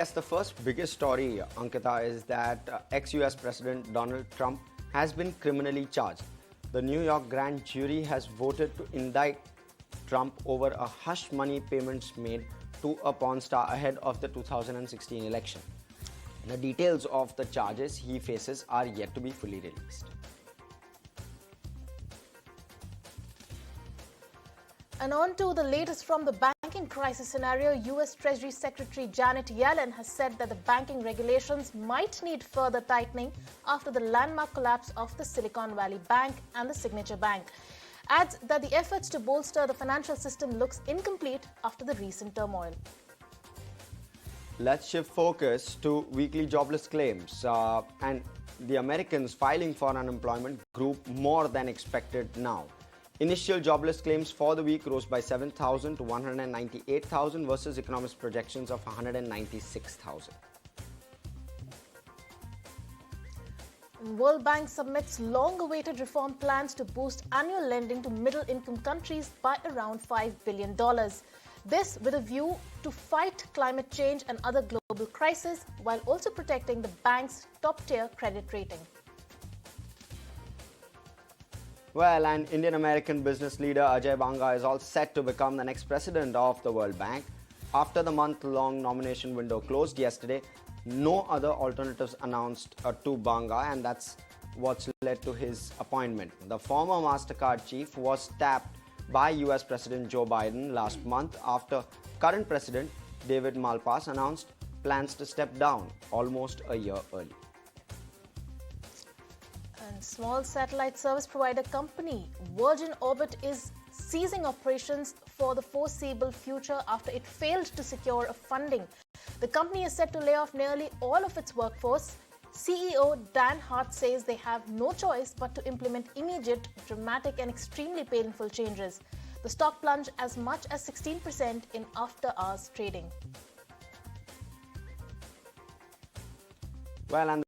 Yes, the first biggest story, Ankita, is that ex-US President Donald Trump has been criminally charged. The New York grand jury has voted to indict Trump over a hush money payments made to a porn star ahead of the 2016 election. The details of the charges he faces are yet to be fully released. And on to the latest from the banking crisis scenario, US Treasury Secretary Janet Yellen has said that the banking regulations might need further tightening after the landmark collapse of the Silicon Valley Bank and the Signature Bank. Adds that the efforts to bolster the financial system looks incomplete after the recent turmoil. Let's shift focus to weekly jobless claims. And the Americans filing for unemployment grew more than expected now. Initial jobless claims for the week rose by 7,000 to 198,000 versus economists' projections of 196,000. World Bank submits long-awaited reform plans to boost annual lending to middle-income countries by around $5 billion. This with a view to fight climate change and other global crises while also protecting the bank's top-tier credit rating. Well, and Indian-American business leader Ajay Banga is all set to become the next president of the World Bank. After the month-long nomination window closed yesterday, no other alternatives announced to Banga, and that's what's led to his appointment. The former MasterCard chief was tapped by US President Joe Biden last month after current President David Malpass announced plans to step down almost a year early. And small satellite service provider company Virgin Orbit is ceasing operations for the foreseeable future after it failed to secure a funding. The company is set to lay off nearly all of its workforce. CEO Dan Hart says they have no choice but to implement immediate, dramatic and extremely painful changes. The stock plunged as much as 16% in after-hours trading. Well, and